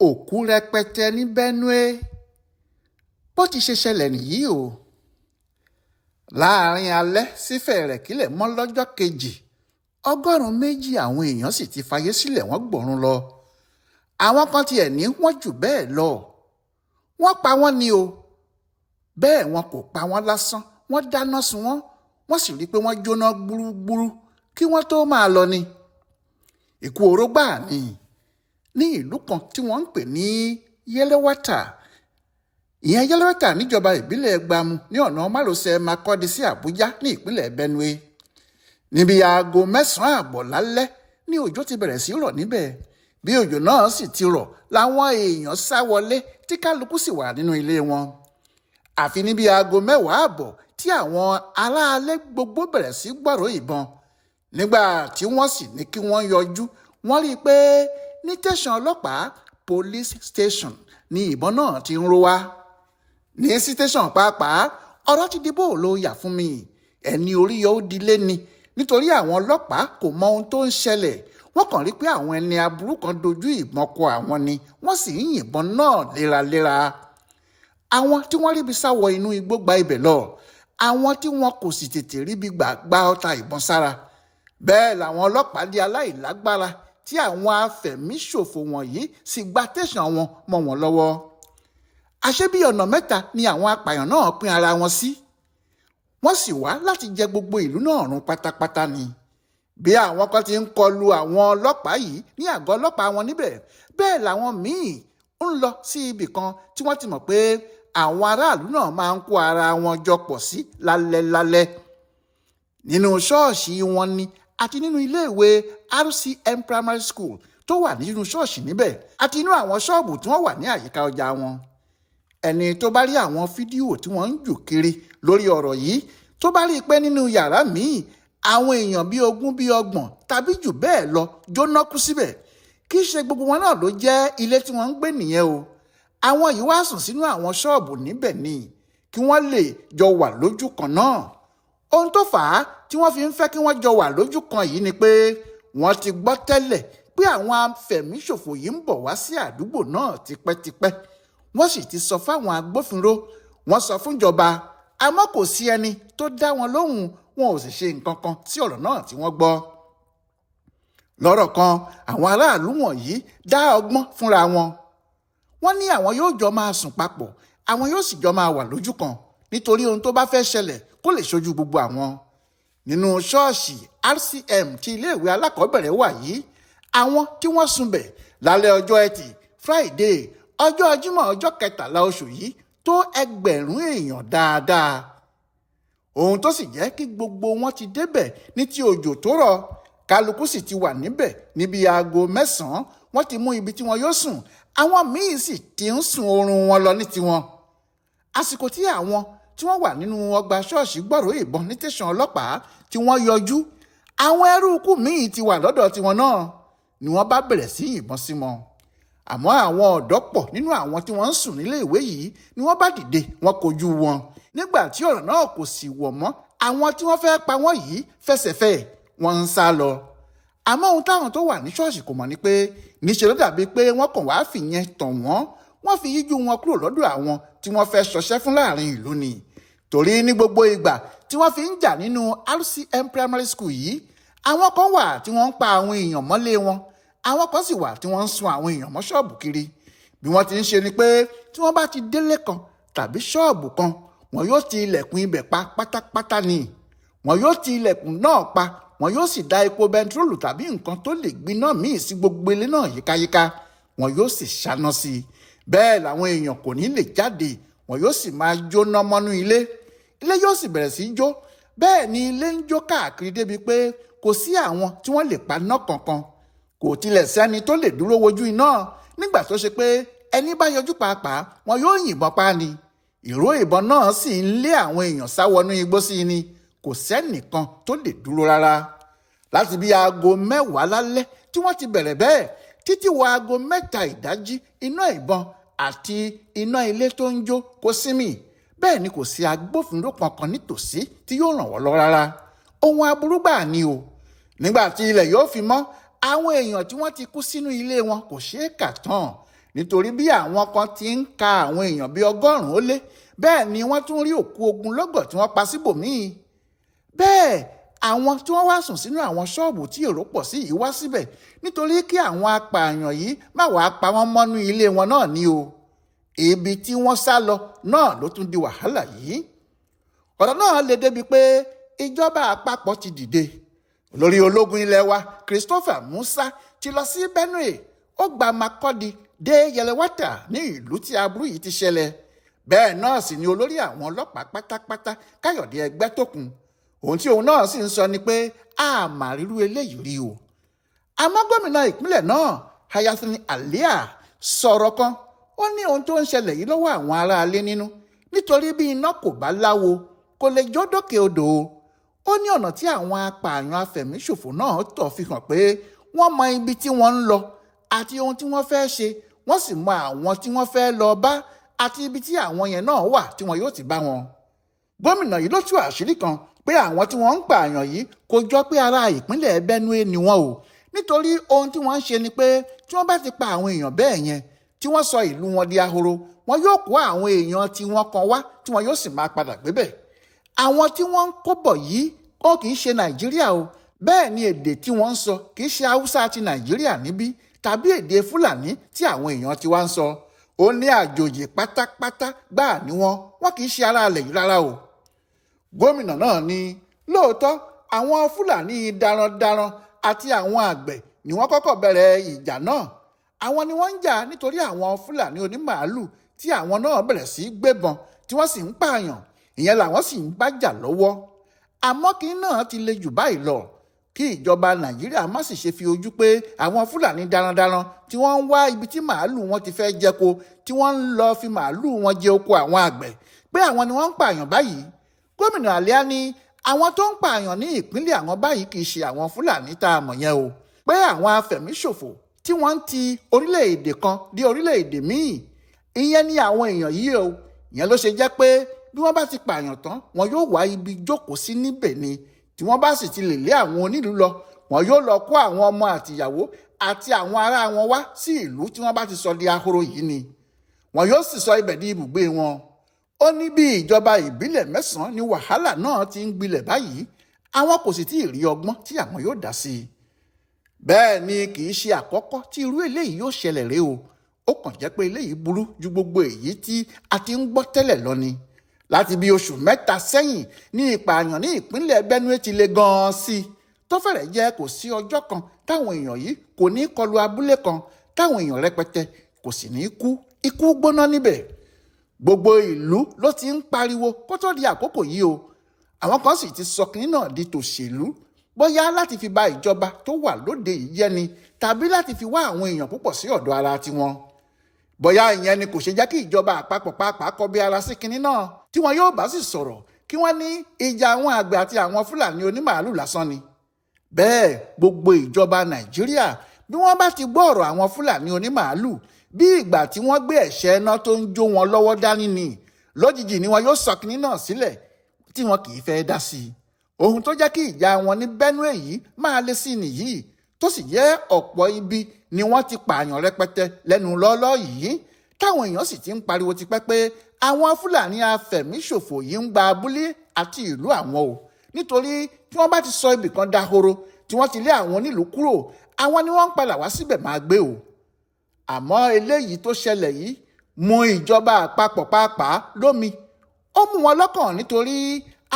òkú rẹpẹtẹ ní Benue bó ti ṣe ṣẹlẹ̀ nìyí o. láàrin alẹ́ sífẹ̀rẹ̀ kílẹ̀ mọ́ lọ́jọ́ kejì 200 àwọn èèyàn sì ti fayé sílẹ̀ wọ́n gbọ̀run lọ. àwọn kan tiẹ̀ ní wọ́n jù bẹ́ẹ̀ lọ. wọ́n pa wọ́n ni o. bẹ́ẹ̀ wọn kò pa wọ́n lásán, wọ́n dáná sun wọ́n, wọ́n sì rí i pé wọ́n jóná gbúrúgbúrú kí wọ́n tó máa lọ ni. ikú oró gbáà ni ní ìlú kan tí wọ́n ń pè ní Yẹlẹwàtà. ìyẹn Yẹlẹwàtà níjọba ìbílẹ̀ Gbamu ní ọ̀nà márosẹ̀ Makurdi sí Àbújá ní ìpínlẹ̀ Benue. níbi aago 9 àbọ̀ lálẹ́ ní òjò ti bẹ̀rẹ̀ sí rọ̀ níbẹ̀. bí òjò náà sì ti rọ̀ làwọn èèyàn sá wọlé tí kálukú sì wà nínú ilé wọn. àfi níbi aago 10 àbọ̀ tí àwọn aráalé gbogbo bẹ̀rẹ̀ sí gbọ́rọ̀ ìbọn. nígbà tí wọ́n sì ní kí wọ́n yọjú, wọ́n rí i pé ní tẹ̀sán ọlọ́pàá police station ni ìbọn náà ti ń ró wá. ní sí tẹ̀sán pàápàá ọ̀rọ̀ ti di bóòlù yà fún mi. ẹni orí yọ ó dilé ni, nítorí àwọn ọlọ́pàá kò mọ ohun tó ń ṣẹlẹ̀. wọ́n kàn rí pé àwọn ẹni aburú kan dojú ìbọn kọ àwọn ni wọ́n sì ń yìnbọn náà léraléra. àwọn tí wọ́n ríbi sá wọ inú igbó gba ibẹ̀ lọ, àwọn tí wọn kò sì tètè ríbi gba ọta ìbọn sára. bẹ́ẹ̀ làwọn ọlọ́pàá di aláìlágbára tí àwọn afẹ̀míṣòfò wọ̀nyí sì gba tẹ̀sán wọn mọ́ wọn lọ́wọ́. àṣé bí ọ̀nà 3 ni àwọn apààyàn náà pín ara wọn sí. wọ́n sì wá láti jẹ gbogbo ìlú náà run pátápátá ni. bí àwọn kan ti ń kọlu àwọn ọlọ́pàá yìí ní àgọ́ ọlọ́pàá wọn níbẹ̀, bẹ́ẹ̀ làwọn míì ń lọ sí ibì kan tí wọ́n ti mọ̀ pé àwọn aráàlú náà máa ń kó ara wọn jọ pọ̀ sí lálẹ́lálẹ́. nínú ṣọ́ọ̀ṣì wọn ni àti nínú iléèwé RCM Primary School tó wà nínú ṣọ́ọ̀ṣì níbẹ̀, àti inú àwọn ṣọ́ọ̀bù tí wọ́n wà ní àyíká ọjà wọn. ẹni tó bá rí àwọn fídíò tí wọ́n ń jù kiri lórí ọ̀rọ̀ yìí, tó bá rí i pé nínú yàrá míì àwọn èèyàn bíi 20 bíi 30 tàbí jù bẹ́ẹ̀ lọ jóná kú síbẹ̀. kì í ṣe gbogbo wọn náà ló jẹ́ ilé tí wọ́n ń gbé nìyẹn o. àwọn yìí wá sùn sínú àwọn ṣọ́ọ̀bù níbẹ̀ ni kí wọ́n lè jọ wà lójú kan náà. ohun tó fà á tí wọ́n fi ń fẹ́ kí wọ́n jọ wà lójú kan yìí ni pé wọ́n ti gbọ́ tẹ́lẹ̀ pé àwọn afẹ̀míṣòfò yìí ń bọ̀ wá sí àdúgbò náà tipẹ́tipẹ́. wọ́n sì ti sọ fáwọn agbófinró, wọ́n sọ fúnjọba, àmọ́ kò sí ẹni tó dá wọn lóhùn. wọn ò sì ṣe nǹkan kan sí ọ̀rọ̀ náà tí wọ́n gbọ́. lọ́rọ̀ kan àwọn aráàlú wọ̀nyí dá ọgbọ́n fúnra wọn. wọ́n ní àwọn yóò jọ máa sùn papọ̀, àwọn yóò sì jọ máa wà lójú kan nítorí ohun tó bá fẹ́ ṣẹlẹ̀ kó lè ṣojú gbogbo àwọn. nínú ṣọ́ọ̀ṣì RCM tí iléèwé alákọ̀ọ́bẹ̀rẹ̀ wà yìí, àwọn tí wọ́n sunbẹ̀ lálẹ́ ọjọ́ Ẹtì Friday ọjọ́ Jímọ̀ ọjọ́ 13 oṣù yìí tó 1000 èèyàn dáadáa. ohun tó sì jẹ́ kí gbogbo wọn ti débẹ̀ ní ti òjò tó rọ̀. kálukú sì ti wà níbẹ̀ níbi aago 9. wọ́n ti mú ibi tí wọn yóò sùn, àwọn míì sì ti ń sùn oorun wọn lọ ní tiwọn. àsìkò tí àwọn tí wọ́n wà nínú ọgbà ṣọ́ọ̀ṣì gbọ́rọ̀ ìbọn ní tẹ̀sán ọlọ́pàá tí wọ́n yọjú, àwọn ẹrúkú míì ti wà lọ́dọ̀ tiwọn náà ni wọ́n bá bẹ̀rẹ̀ sí yìnbọn sí wọn. àmọ́ àwọn ọ̀dọ́ pọ̀ nínú àwọn tí wọ́n ń sùn nílé ìwé yìí ni wọ́n bá dìde, wọ́n kojú wọn. nígbà tí ọ̀rọ̀ náà kò sì wọ̀ mọ́, àwọn tí wọ́n fẹ́ pa wọ́n yìí fẹsẹ̀fẹ́ wọ́n ń sá lọ. àmọ́ ohun táwọn tó wà ní ṣọ́ọ̀ṣì kò mọ̀ ni pé níṣẹ́ ló dàbí pé wọ́n kàn wá fìyẹn tàn wọ́n fi yíjú wọn kúrò lọ́dọ̀ àwọn tí wọ́n fẹ́ ṣọṣẹ́ fún láàrin ìlú ni. torí ní gbogbo ìgbà tí wọ́n fi ń jà nínú RCM Primary School yìí, àwọn kan wà tí wọ́n ń pa àwọn èèyàn mọ́lé wọn, àwọn kan sì wà tí wọ́n ń sun àwọn èèyàn mọ́ ṣọ́ọ̀bù kiri. bí wọ́n ti ń ṣe ni pé tí wọ́n bá ti délé kan tàbí ṣọ́ọ̀bù kan, wọn yóò ti ilẹ̀kùn ibẹ̀ pa pátápátá ni. wọn yóò ti ilẹ̀kùn náà pa, wọn yóò sì da epo bẹntiróòlù tàbí nǹkan tó lè gbiná míì sí gbogbo ilé náà yíkáyíká, wọn yóò sì ṣáná sí i. bẹ́ẹ̀ làwọn èèyàn kò ní lè jáde, wọn yóò sì máa jóná mọ́nú ilé. ilé yóò sì bẹ̀rẹ̀ sí í jó. bẹ́ẹ̀ ni ilé ń jó káàkiri débi pé kò sí àwọn tí wọ́n lè paná kankan. kò tilẹ̀ sẹ́ni tó lè dúró wojú iná, nígbà tó ṣe pé ẹni bá yọjú pàápàá wọn yóò yìnbọn pa ni. ìró ìbọn náà sì ń lé àwọn èèyàn sá wọnú igbó sí i ni. kò sẹ́nìkan tó lè dúró rárá. láti bí aago 10 lálẹ́ tí wọ́n ti bẹ̀rẹ̀ bẹ́ẹ̀ títí wọ aago 3 ìdájí, iná ìbọn àti iná ilé tó ń jó kò sinmi. bẹ́ẹ̀ ni kò sí agbófinró kankan nítòsí tí yóò ràn wọ́n lọ rárá. ohun aburú gbà ni o. nígbà tí ilẹ̀ yóò fi mọ́, àwọn èèyàn tí wọ́n ti kú sínú ilé wọn kò ṣeé kà tán, nítorí bí àwọn kan ti ń ka àwọn èèyàn bíi 100 ó lé, bẹ́ẹ̀ ni wọ́n tún rí òkú ogunlọ́gọ̀ tí wọ́n pa síbòmíì. Bẹ́ẹ̀ àwọn tí wọ́n wá sùn sínú àwọn ṣọ́ọ̀bù tí èrò pọ̀ sí yìí wá síbẹ̀ nítorí kí àwọn apààyàn yìí má wàá pa wọ́n mọ́nú ilé wọn náà ni o. Ibi tí wọ́n sá lọ náà ló tún di wàhálà yìí. Ọ̀rọ̀ náà le débi pé ìjọba àpapọ̀ ti dìde. Olórí ológun ilẹ̀ wa Christopher Musa ti lọ sí Benue, ó gba Makurdi dé Yẹlẹwátà ní ìlú tí aburú yìí ti ṣẹlẹ̀. Bẹ́ẹ̀ náà sì ni olórí àwọn ọlọ́pàá pátápátá Káyọ̀dé Ẹgbẹ́tókun. Ohun tí òun náà sì ń sọ ni pé a máa rírú eléyìí rí o. Àmọ́ gómìnà ìpínlẹ̀ náà Hayatin Alia sọ̀rọ̀ kan, ó ní ohun tó ń ṣẹlẹ̀ yìí lọ́wọ́ àwọn aráalé nínú, nítorí bí iná kò bá láwo kò lè jó dókè odò o. Ó ní ọ̀nà tí àwọn apààyàn afẹ̀míṣòfò náà tọ̀ fi hàn pé wọ́n mọ ibi tí wọ́n ń lọ àti ohun tí wọ́n fẹ́ ṣe, wọ́n sì mọ àwọn tí wọ́n fẹ́ lọ bá àti ibi tí àwọn yẹn náà wà tí wọn yóò ti bá wọn. Gómìnà yìí ló tú àṣírí kan pé àwọn tí wọ́n ń pààyàn yìí kò jọ pé ará ìpínlẹ̀ Benue ni wọ́n o, nítorí ohun tí wọ́n ń ṣe ni pé tí wọ́n bá ti pa àwọn èèyàn bẹ́ẹ̀ yẹn tí wọ́n sọ ìlú wọn di ahoro, wọn yóò kó àwọn èèyàn tí wọ́n kan wá tí wọn yóò sì máa padà gbébẹ̀. Àwọn tí wọ́n ń kó bọ̀ yìí ó kì í ṣe Nàìjíríà o, bẹ́ẹ̀ ni èdè tí wọ́n ń sọ kì í ṣe Haúsá ti Nàìjíríà níbí tàbí èdè Fúlàní tí àwọn èèyàn ti wá ń sọ. Ó ní àjòjì pátápátá gbáà ni wọ́n kì í ṣe ará ilẹ̀ yìí rárá o. Gómìnà náà ní lóòótọ́ àwọn Fúlàní darandaran àti àwọn àgbẹ̀ ni wọ́n kọ́kọ́ bẹ̀rẹ̀ ìjà náà. Àwọn ni wọ́n ń jà nítorí àwọn Fúlàní onímàálù tí àwọn náà bẹ̀rẹ̀ sí gbébọn tí wọ́n sì ń pààyàn, ìyẹn làwọn sì ń bá jà lọ́wọ́. Àmọ́ kí náà ti le jù báyìí lọ, kí ìjọba Nàìjíríà má sì ṣe fi ojú pé àwọn Fúlàní darandaran tí wọ́n ń wá ibi tí màálù wọn ti fẹ́ jẹko, tí wọ́n ń lọ fi màálù wọn jẹ oko àwọn àgbẹ̀, pé àwọn ni wọ́n ń pààyàn báyìí. Gómìnà Àlíá ní àwọn tó ń pààyàn ní ìpínlẹ̀ àwọn báyìí kì í ṣe àwọn Fúlàní tá a mọ̀ yẹn o, pé àwọn afẹ̀míṣòfò tí wọ́n ń ti orílẹ̀-èdè kan dé orílẹ̀-èdè míì, ìyẹn ni àwọn èèyàn yìí o. Ìyẹn ló ṣe jẹ́ pé bí wọ́n bá ti pààyàn tán wọn yóò wá ibi jókòó sí níbẹ̀ ni, tí wọ́n bá sì ti lè lé àwọn onílù lọ wọn yóò lọ kó àwọn ọmọ àtìyàwó àti àwọn ará wọn wá sí ìlú tí wọ́n bá ti sọ di ahoro yìí ni, wọn yóò sì sọ ibẹ̀ di ibùgbé wọn. Ó ní bí ìjọba ìbílẹ̀ 9 ni wàhálà náà ti ń gbilẹ̀ báyìí, àwọn kò sì tí ì rí ọgbọ́n tí àwọn yóò dá sí i. Bẹ́ẹ̀ ni kì í ṣe àkọ́kọ́ tí irú eléyìí yóò ṣẹlẹ̀ rèé o, ó kàn jẹ́ pé eléyìí burú ju gbogbo èyí tí a ti ń gbọ́ tẹ́lẹ̀ lọ ni. Láti bí oṣù 3 sẹ́yìn ní ìpààyàn ní ìpínlẹ̀ Benue ti le gan-an sí i, tó fẹ́rẹ̀ jẹ́ kò sí ọjọ́ kan táwọn èèyàn yìí kò ní kọlu abúlé kan táwọn èèyàn rẹpẹtẹ kò sì ní kú ikú gbóná níbẹ̀. Gbogbo ìlú ló ti ń pariwo kó tó di àkókò yìí o. Àwọn kan sì ti sọ kínní náà di tòṣèlú, bóyá láti fi ba ìjọba tó wà lóde yìí jẹ́ ni tàbí láti fi wá àwọn èèyàn púpọ̀ sí ọ̀dọ̀ ara tiwọn. Bóyá ìyẹn ni kò ṣe jẹ́ kí ìjọba àpapọ̀ pàápàá kọbi ara sí kinní náà, tí wọn yóò bá sì sọ̀rọ̀ kí wọ́n ní ìjà àwọn àgbẹ̀ àti àwọn Fúlàní onímàálù lásán ni. Bẹ́ẹ̀ gbogbo ìjọba Nàìjíríà bí wọ́n bá ti gbọ́ ọ̀rọ̀ àwọn Fúlàní onímàálù bí ìgbà tí wọ́n gbé ẹ̀ṣẹ́ iná tó ń jó wọn lọ́wọ́ dání ni, lójijì ni wọn yóò sọ kinní náà sílẹ̀ tí wọn kì í fẹ́ dá sí i. Ohun tó jẹ́ kí ìjà wọn ní Benue yìí máa le sí nìyí, tó sì jẹ́ ọ̀pọ̀ ibi ni wọ́n ti pààyàn rẹpẹtẹ lẹ́nu lọ́ọ́lọ́ yìí, táwọn èèyàn sì ti ń pariwo tipẹ́ pé àwọn Fúlàní afẹ̀míṣòfò yìí ń gba abúlé àti ìlú àwọn o, nítorí tí wọ́n bá ti sọ ibì kan dahoro tí wọ́n ti lé àwọn onílùú kúrò, àwọn ni wọ́n ń padà wá síbẹ̀ máa gbé o. Àmọ́ eléyìí tó ṣẹlẹ̀ yìí mú ìjọba àpapọ̀ pàápàá lómi, ó mú wọn lọ́kàn nítorí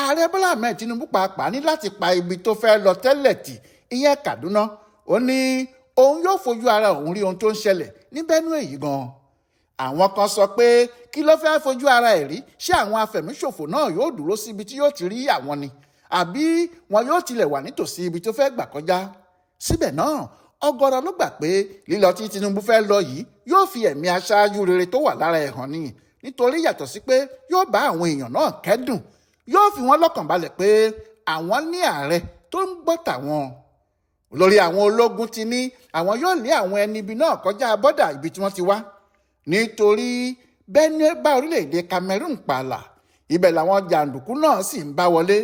ààrẹ Bọ́lá Ahmed Tinubu pàápàá ní láti pa ibi tó fẹ́ lọ tẹ́lẹ̀ tì, ìyẹn Kaduna. Ó ní òun yóò fojú ara òun rí ohun tó ń ṣẹlẹ̀ ní Benue yìí gan-an. Àwọn kan sọ pé kí ló fẹ́ fojú ara ẹ̀ rí, ṣé àwọn afẹ̀míṣòfò náà yóò dúró sí ibi tí yóò ti rí àwọn ni, àbí wọn yóò tilẹ̀ wà nítòsí ibi tó fẹ́ gbà kọjá. Síbẹ̀ náà ọ̀gọ̀rọ̀ ló gbà pé lílọ tí Tinubu fẹ́ lọ yìí yóò fi ẹ̀mí aṣáájú rere tó wà lára ẹ̀ hàn ni, nítorí yàtọ̀ sí pé yóò bá àwọn èèyàn náà kẹ́dùn, yóò fi wọ́n lọ́kàn balẹ̀ pé àwọn ní ààrẹ tó ń gbọ́ tàwọn. Olórí àwọn ológun ti ní àwọn yóò lé àwọn ẹni ibi náà kọjá bọ́dà ibi tí wọ́n ti wá, nítorí Benue bá orílẹ̀-èdè Cameroon pààlà, ibẹ̀ làwọn jàǹdùkú náà sì ń bá wọlé,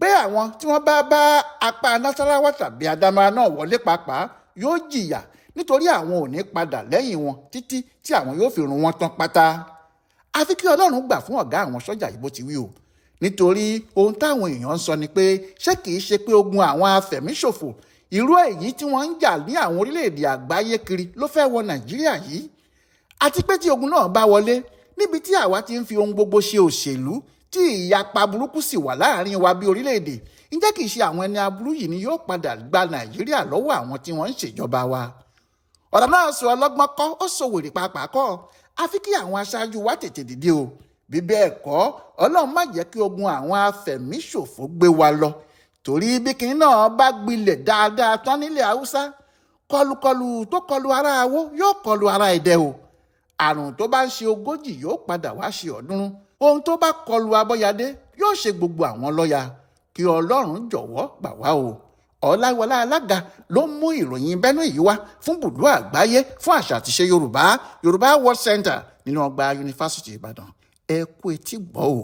pé àwọn tí wọ́n bá apá Nasarawa tàbí Adamawa náà wọlé pàápàá yóò jìyà nítorí àwọn ò ní padà lẹ́yìn wọn títí tí àwọn yóò fi run wọn tán pátá. àfi kí Ọlọ́run gbà fún ọ̀gá àwọn sọ́jà yìí bó ti wí o, nítorí ohun táwọn èèyàn ń sọ ni pé ṣé kìí ṣe pé ogun àwọn afẹ̀míṣòfò irú èyí tí wọ́n ń jà ní àwọn orílẹ̀-èdè àgbáyé kiri ló fẹ́ wọ Nàìjíríà yìí, àti pé tí ogun náà bá wọlé níbi tí àwa ti ń fi ohun gbogbo ṣe òṣèlú tí ìyapa burúkú sì wà láàrin wa bí orílẹ̀-èdè, ǹjẹ́ kìí ṣe àwọn ẹni aburú yìí ni yóò padà gba Nàìjíríà lọ́wọ́ àwọn tí wọ́n ń ṣèjọba wa? ọ̀rọ̀ náà sọ ọlọ́gbọ́n kọ́, ó sọ wèrè pàápàá kọ́. àfi kí àwọn aṣáájú wa tètè dìde o, bí bẹ́ẹ̀ kọ́ Ọlọ́run má jẹ́ kí ogun àwọn afẹ̀míṣòfò gbé wa lọ, torí bí kinní náà bá gbilẹ̀ dáadáa tán nílẹ̀ Haúsá, kọlùkọlù tó kọlù ará Awó yóò kọlù ará Ẹdẹ o. àrùn tó bá ń ṣe 40 yóò padà wá ṣe 300. ohun tó bá kọlù Abọ́yadé yóò ṣe gbogbo àwọn lọ́ya. kí Ọlọ́run jọ̀wọ́ gbà wá o. Ọláyíwọlá Alága ló mú ìròyìn Benue yìí wá fún Bùdó Àgbáyé fún àṣà àti ìṣe Yorùbá World Center nínú ọgbà Yunifásítì Ìbàdàn. ẹ kú etí gbọ́ o.